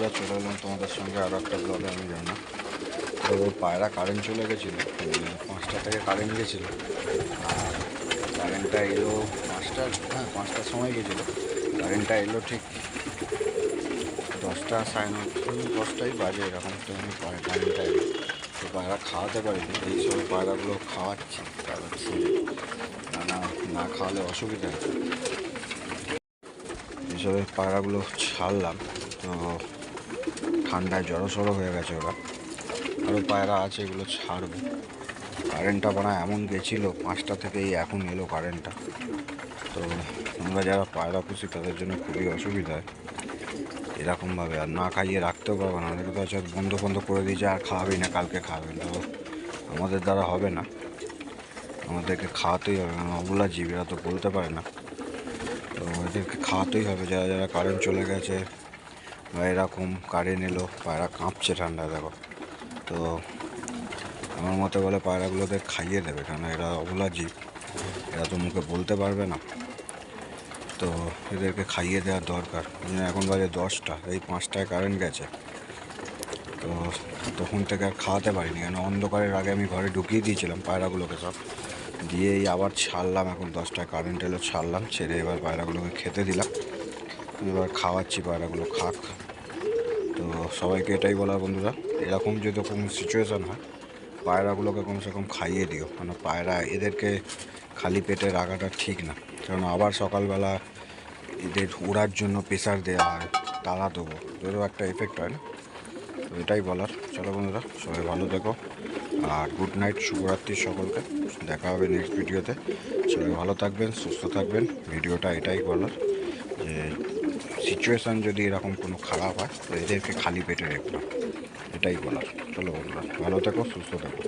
বন্ধুরা, চলে এলাম তোমাদের সঙ্গে আরও একটা ব্লগে। আমি জানি তো পায়রা কারেন্ট চলে গেছিলো, 5টা থেকে কারেন্ট গেছিলো। আর কারেন্টটা এলো 5টার সময় গেছিলো। কারেন্টটা এলো ঠিক 10টা, সাড়ে 10টাই বাজে এরকম টাইমে কারেন্টটা এলো। তো পায়রা খাওয়াতে পারিনি, এই সব পায়রাগুলো খাওয়াচ্ছি। কারণ হচ্ছে না খাওয়ালে অসুবিধা আছে। এইসবের পায়রাগুলো ছাড়লাম, তো ঠান্ডায় জড়সড়ো হয়ে গেছে ওরা। আরও পায়রা আছে, এগুলো ছাড়বো। কারেন্টটা বানায় এমন গেছিলো 5টা থেকেই এখন এলো কারেন্টটা। তো আমরা যারা পায়রা পুষি তাদের জন্য খুবই অসুবিধা হয় এরকমভাবে। আর না খাইয়ে রাখতেও পারবো না, আমাদেরকে তো আচ্ছা বন্ধ করে দিয়েছে আর খাওয়াবেই না, কালকে খাওয়াবেন। তো আমাদের দ্বারা হবে না, আমাদেরকে খাওয়াতেই হবে, কারণ অবলা জীব, এরা তো বলতে পারে না। তো এদেরকে খাওয়াতেই হবে। যারা যারা কারেন্ট চলে গেছে বা এরকম কারেন্ট এলো, পায়রা কাঁপছে ঠান্ডায়, দেখো। তো আমার মতে বলে পায়রাগুলোদের খাইয়ে দেবে, কারণ এরা অবলা জীব, এরা তো মুখে বলতে পারবে না। তো এদেরকে খাইয়ে দেওয়ার দরকার। এখন বাজে 10টা, এই 5টায় কারেন্ট গেছে। তো তখন থেকে আর খাওয়াতে পারিনি, কেন অন্ধকারের আগে আমি ঘরে ঢুকিয়ে দিয়েছিলাম পায়রাগুলোকে সব, দিয়েই আবার ছাড়লাম। এখন 10টায় কারেন্ট এলো, ছাড়লাম, ছেড়ে এবার পায়রাগুলোকে খেতে দিলাম। এবার খাওয়াচ্ছি, পায়রাগুলো খাক। তো সবাইকে এটাই বলার বন্ধুরা, এরকম যদি কোনো সিচুয়েশান হয়, পায়রাগুলোকে কমসে কম খাইয়ে দিও। মানে পায়রা এদেরকে খালি পেটে রাখাটা ঠিক না, কারণ আবার সকালবেলা এদের ওড়ার জন্য প্রেশার দেওয়া হয়, তাড়া দেবো, এরও একটা এফেক্ট হয় না। তো এটাই বলার। চলো বন্ধুরা, সবাই ভালো থেকো, আর গুড নাইট, শুভরাত্রি সকলকে। দেখা হবে নেক্সট ভিডিওতে। সবাই ভালো থাকবেন, সুস্থ থাকবেন। ভিডিওটা এটাই বলার যে সিচুয়েশান যদি এরকম কোনো খারাপ হয় তো এদেরকে খালি পেটে রেখো না, এটাই বলার। চলো বন্ধুরা, ভালো থেকো, সুস্থ থেকো।